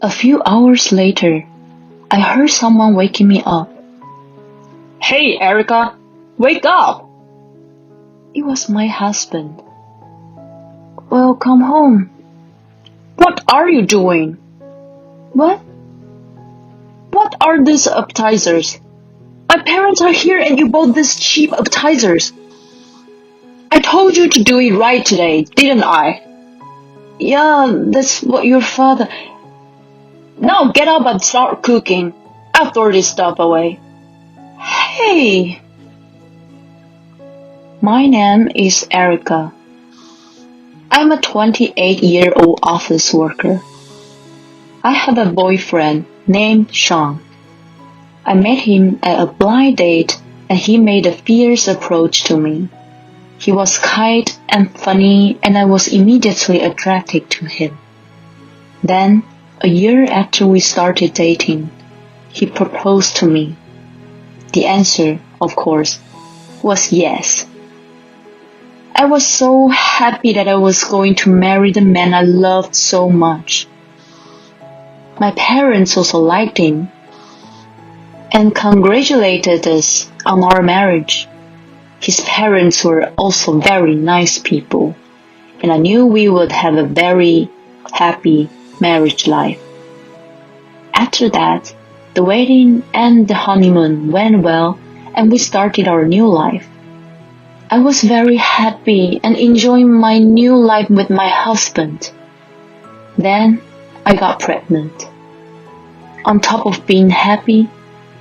A few hours later, I heard someone waking me up. Hey, Erica, wake up! It was my husband. Well, come home. What are you doing? What? What are these appetizers? My parents are here and you bought these cheap appetizers. I told you to do it right today, didn't I? Yeah, that's what your father... Now get up and start cooking. I'll throw this stuff away. Hey! My name is Erica. I'm a 28-year-old office worker. I have a boyfriend named Sean. I met him at a blind date and he made a fierce approach to me. He was kind and funny and I was immediately attracted to him. Then, a year after we started dating, he proposed to me. The answer, of course, was yes. I was so happy that I was going to marry the man I loved so much. My parents also liked him and congratulated us on our marriage. His parents were also very nice people, and I knew we would have a very happy marriage life. After that, the wedding and the honeymoon went well, and we started our new life. I was very happy and enjoying my new life with my husband. Then, I got pregnant. On top of being happy,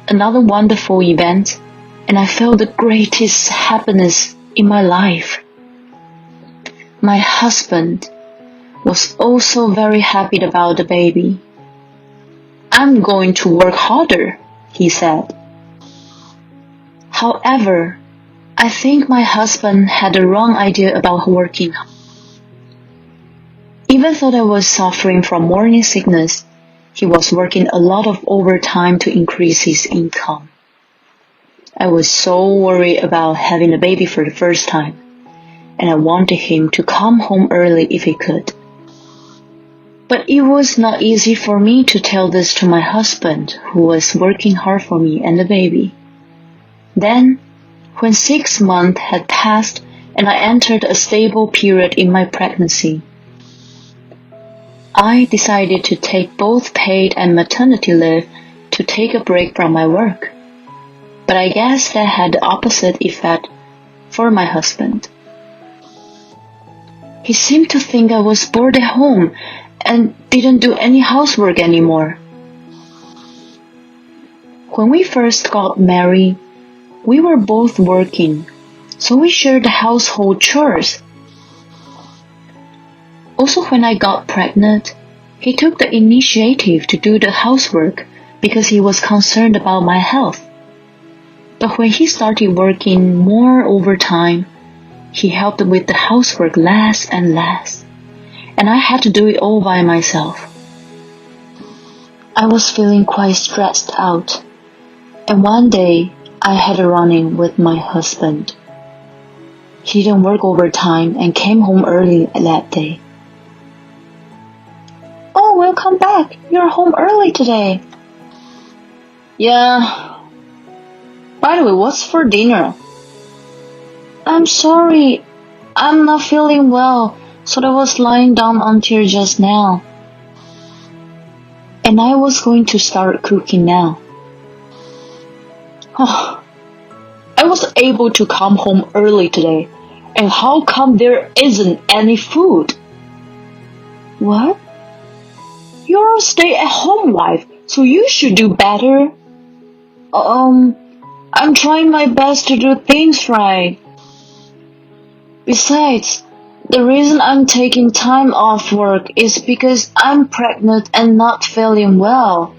another wonderful event, and I felt the greatest happiness in my life. My husband was also very happy about the baby. I'm going to work harder, he said. However, I think my husband had the wrong idea about working. Even though I was suffering from morning sickness, he was working a lot of overtime to increase his income. I was so worried about having a baby for the first time, and I wanted him to come home early if he could. But it was not easy for me to tell this to my husband, who was working hard for me and the baby. Then, when 6 months had passed and I entered a stable period in my pregnancy, I decided to take both paid and maternity leave to take a break from my work. But I guess that had the opposite effect for my husband. He seemed to think I was bored at home and didn't do any housework anymore. When we first got married, we were both working, so we shared the household chores. Also, when I got pregnant, he took the initiative to do the housework because he was concerned about my health. But when he started working more overtime, he helped with the housework less and less, and I had to do it all by myself. I was feeling quite stressed out, and one day I had a run-in with my husband. He didn't work overtime and came home early that day. Oh, welcome back. You're home early today. Yeah. By the way, what's for dinner? I'm sorry. I'm not feeling well, so I was lying down until just now. And I was going to start cooking now. Oh, I was able to come home early today, and how come there isn't any food? What? You're a stay-at-home wife, so you should do better. I'm trying my best to do things right. Besides, the reason I'm taking time off work is because I'm pregnant and not feeling well.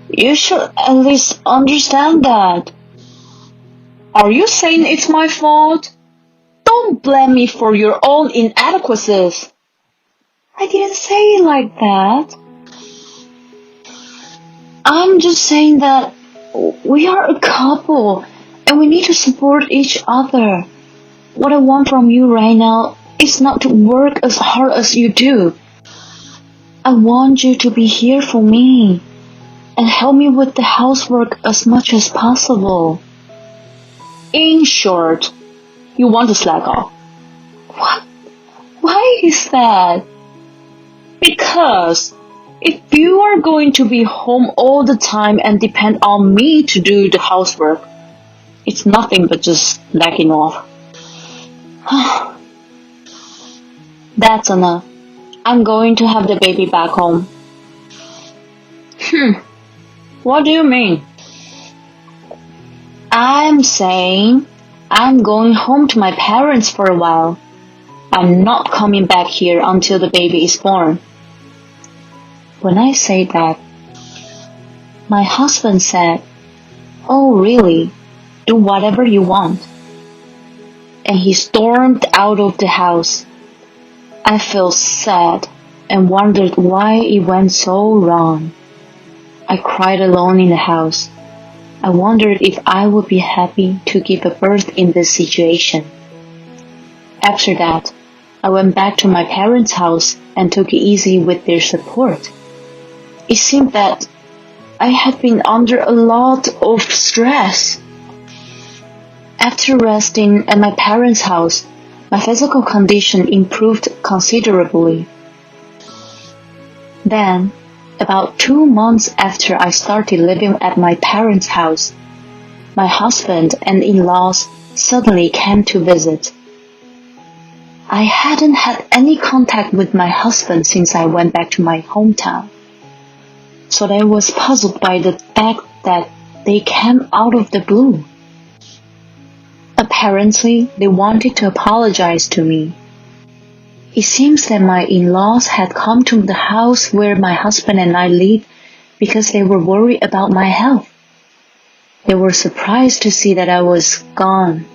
You should at least understand that. Are you saying it's my fault? Don't blame me for your own inadequacies. I didn't say it like that. I'm just saying that we are a couple and we need to support each other. What I want from you right now is not to work as hard as you do. I want you to be here for me and help me with the housework as much as possible. In short, you want to slack off. What? Why is that? Because if you are going to be home all the time and depend on me to do the housework, it's nothing but just slacking off. That's enough. I'm going to have the baby back home. What do you mean? I'm saying I'm going home to my parents for a while. I'm not coming back here until the baby is born. When I said that, my husband said, "Oh, really? Do whatever you want." And he stormed out of the house. I felt sad and wondered why it went so wrong. I cried alone in the house. I wondered if I would be happy to give a birth in this situation. After that, I went back to my parents' house and took it easy with their support. It seemed that I had been under a lot of stress. After resting at my parents' house, my physical condition improved considerably. Then, about 2 months after I started living at my parents' house, my husband and in-laws suddenly came to visit. I hadn't had any contact with my husband since I went back to my hometown, so I was puzzled by the fact that they came out of the blue. Apparently, they wanted to apologize to me. It seems that my in-laws had come to the house where my husband and I live because they were worried about my health. They were surprised to see that I was gone.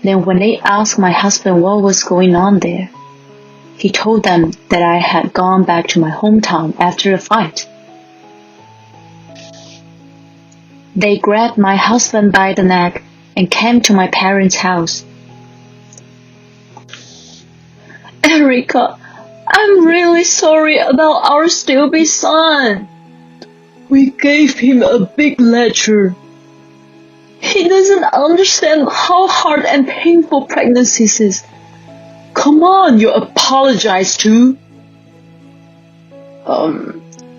Then when they asked my husband what was going on there, he told them that I had gone back to my hometown after a fight. They grabbed my husband by the neck and came to my parents' house. Erica, I'm really sorry about our stupid son. We gave him a big lecture. He doesn't understand how hard and painful pregnancy is. Come on, you apologize too.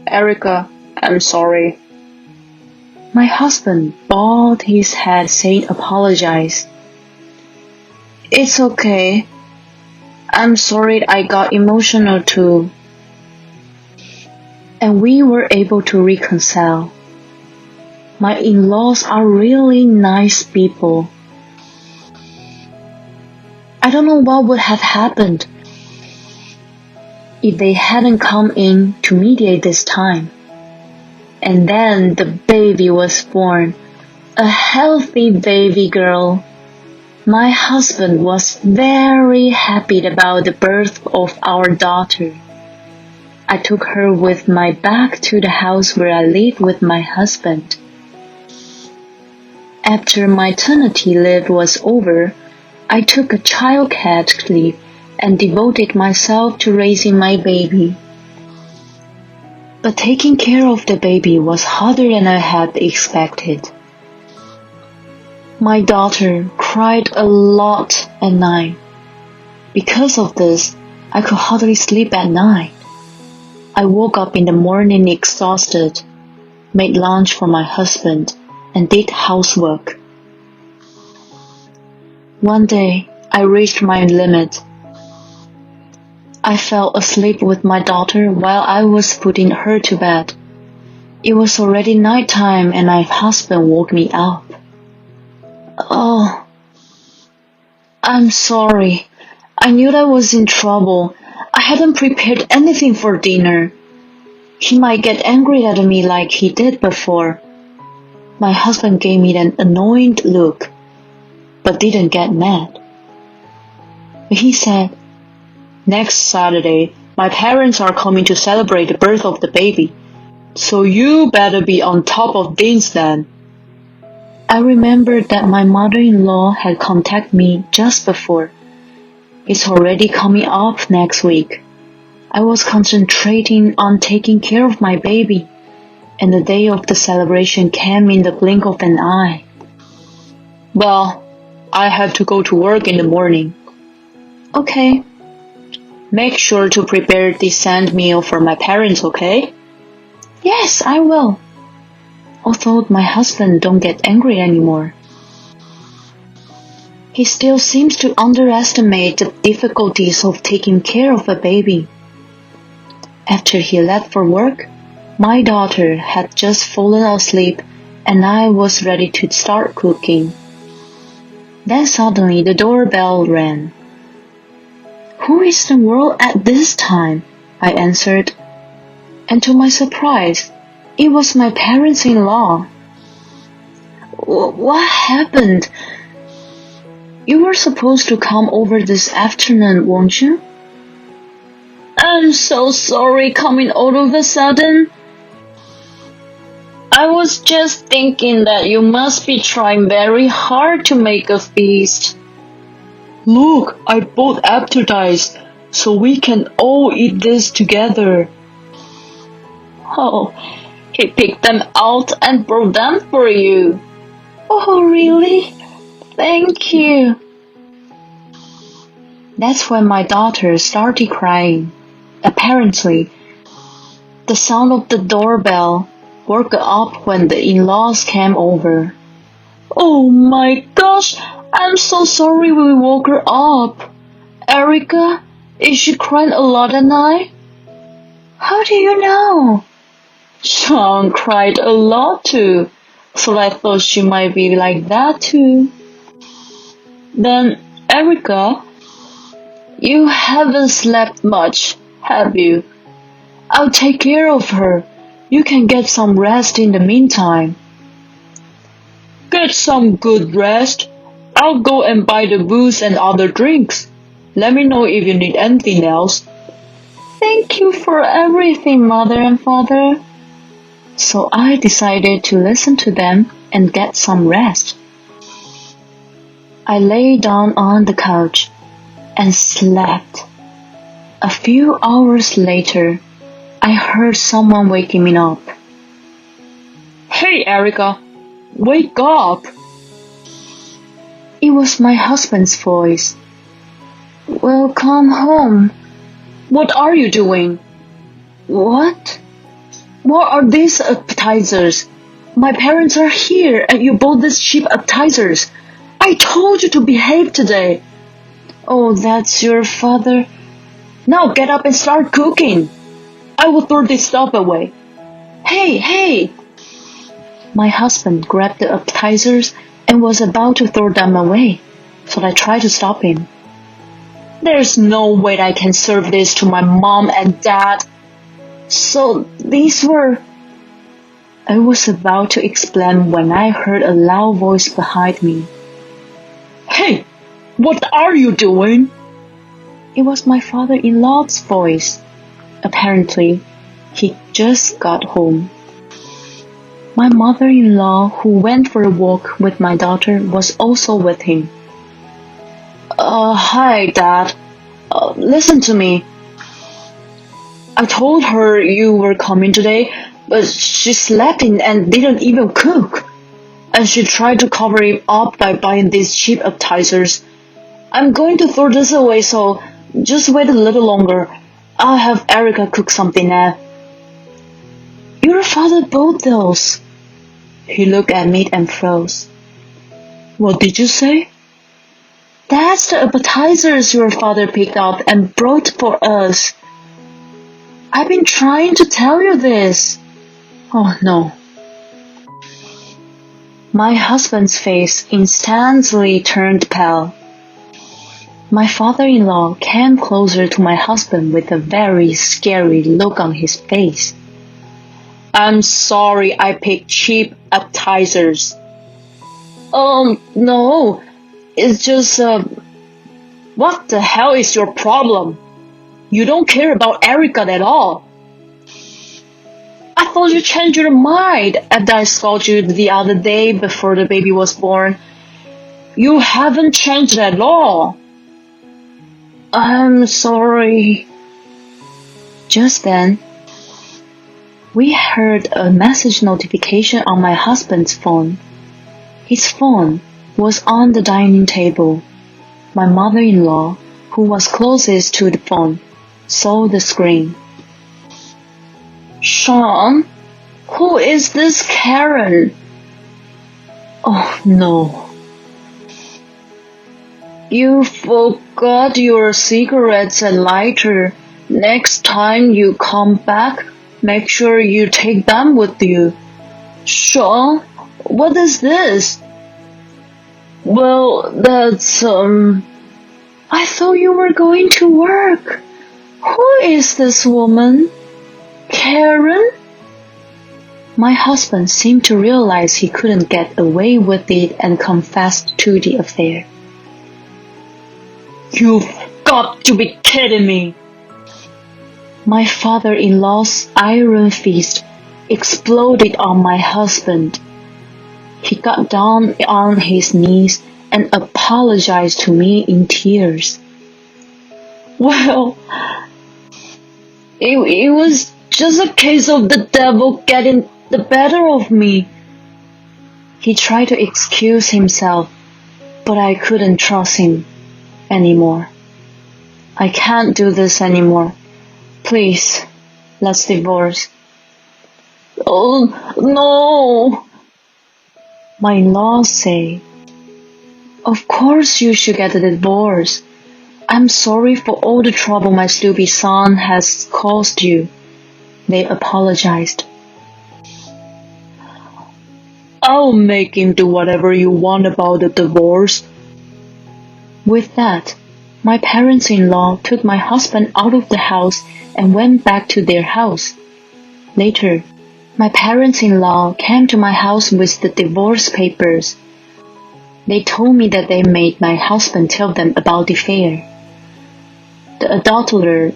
Erica, I'm sorry. My husband bowed his head saying apologize. It's okay. I'm sorry I got emotional too. And we were able to reconcile. My in-laws are really nice people. I don't know what would have happened if they hadn't come in to mediate this time. And then the baby was born, a healthy baby girl. My husband was very happy about the birth of our daughter. I took her with my back to the house where I lived with my husband. After maternity leave was over, I took a childcare leave and devoted myself to raising my baby. But taking care of the baby was harder than I had expected. My daughter cried a lot at night. Because of this, I could hardly sleep at night. I woke up in the morning exhausted, made lunch for my husband, and did housework. One day, I reached my limit. I fell asleep with my daughter while I was putting her to bed. It was already nighttime and my husband woke me up. "Oh, I'm sorry. I knew I was in trouble. I hadn't prepared anything for dinner. He might get angry at me like he did before." My husband gave me an annoyed look, but didn't get mad. He said, "Next Saturday, my parents are coming to celebrate the birth of the baby, so you better be on top of things then." I remembered that my mother-in-law had contacted me just before. "It's already coming up next week." I was concentrating on taking care of my baby, and the day of the celebration came in the blink of an eye. Well, I have to go to work in the morning. Okay. Make sure to prepare a decent meal for my parents, okay? Yes, I will. Although my husband don't get angry anymore. He still seems to underestimate the difficulties of taking care of a baby. After he left for work, my daughter had just fallen asleep and I was ready to start cooking. Then suddenly the doorbell rang. Who is in the world at this time? I answered. And to my surprise, it was my parents-in-law. What happened? You were supposed to come over this afternoon, weren't you? I'm so sorry coming all of a sudden. I was just thinking that you must be trying very hard to make a feast. Look, I bought appetizers, so we can all eat this together. Oh, he picked them out and brought them for you. Oh, really? Thank you. That's when my daughter started crying. Apparently, the sound of the doorbell woke her up when the in-laws came over. Oh my gosh, I'm so sorry we woke her up. Erica, is she crying a lot at night? How do you know? Sean cried a lot too, so I thought she might be like that too. Then, Erica, you haven't slept much, have you? I'll take care of her. You can get some rest in the meantime. Get some good rest. I'll go and buy the booze and other drinks. Let me know if you need anything else. Thank you for everything, Mother and Father. So I decided to listen to them and get some rest. I lay down on the couch and slept. A few hours later, I heard someone waking me up. Hey, Erica, wake up! It was my husband's voice. Welcome home. What are you doing? What? What are these appetizers? My parents are here and you bought these cheap appetizers. I told you to behave today. Oh, that's your father. Now get up and start cooking. I will throw this stuff away. Hey! My husband grabbed the appetizers and was about to throw them away, so I tried to stop him. There's no way I can serve this to my mom and dad. So these were... I was about to explain when I heard a loud voice behind me. Hey, what are you doing? It was my father-in-law's voice. Apparently, he just got home. My mother-in-law, who went for a walk with my daughter, was also with him. Hi, Dad. Listen to me. I told her you were coming today, but she slept in and didn't even cook. And she tried to cover it up by buying these cheap appetizers. I'm going to throw this away, so just wait a little longer. I'll have Erica cook something now. Your father bought those. He looked at me and froze. What did you say? That's the appetizers your father picked up and brought for us. I've been trying to tell you this. Oh no. My husband's face instantly turned pale. My father-in-law came closer to my husband with a very scary look on his face. I'm sorry I picked cheap appetizers. No. It's just, what the hell is your problem? You don't care about Erica at all. I thought you changed your mind after I scolded you the other day before the baby was born. You haven't changed at all. I'm sorry. Just then, we heard a message notification on my husband's phone. His phone was on the dining table. My mother-in-law, who was closest to the phone, saw the screen. Sean, who is this Karen? Oh no. You forgot your cigarettes and lighter. Next time you come back, make sure you take them with you. Sean, what is this? Well, that's, I thought you were going to work. Who is this woman? Karen? My husband seemed to realize he couldn't get away with it and confessed to the affair. You've got to be kidding me. My father-in-law's iron fist exploded on my husband. He got down on his knees and apologized to me in tears. Well, it was just a case of the devil getting the better of me. He tried to excuse himself, but I couldn't trust him anymore. I can't do this anymore. Please, let's divorce. Oh, no. My in-laws say, of course you should get a divorce. I'm sorry for all the trouble my stupid son has caused you. They apologized. I'll make him do whatever you want about the divorce. With that, my parents-in-law took my husband out of the house and went back to their house. Later, my parents-in-law came to my house with the divorce papers. They told me that they made my husband tell them about the affair. The adulterer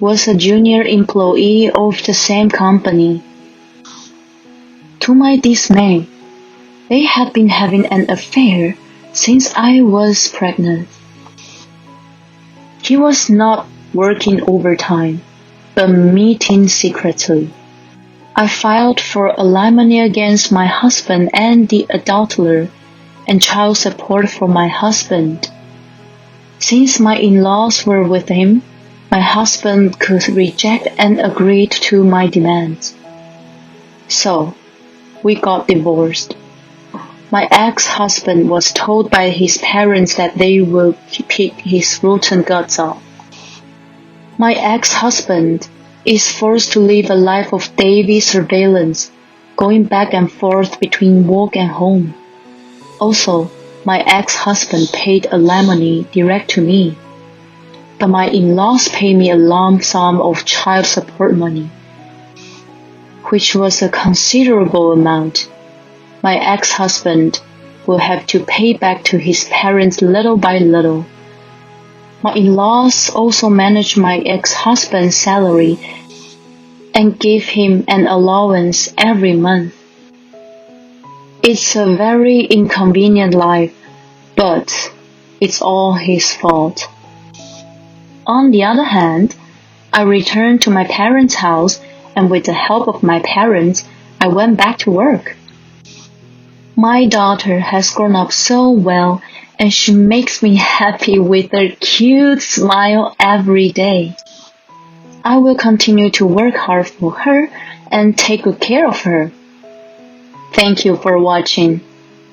was a junior employee of the same company. To my dismay, they had been having an affair since I was pregnant. He was not working overtime, but meeting secretly. I filed for alimony against my husband and the adulterer, and child support for my husband. Since my in-laws were with him, my husband could reject and agreed to my demands. So, we got divorced. My ex-husband was told by his parents that they would pick his rotten guts out. My ex-husband is forced to live a life of daily surveillance, going back and forth between work and home. Also, my ex-husband paid alimony direct to me, but my in-laws paid me a lump sum of child support money, which was a considerable amount. My ex-husband will have to pay back to his parents little by little. My in-laws also manage my ex-husband's salary and give him an allowance every month. It's a very inconvenient life, but it's all his fault. On the other hand, I returned to my parents' house, and with the help of my parents, I went back to work. My daughter has grown up so well, and she makes me happy with her cute smile every day. I will continue to work hard for her and take good care of her. Thank you for watching.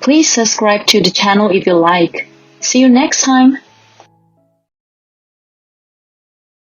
Please subscribe to the channel if you like. See you next time.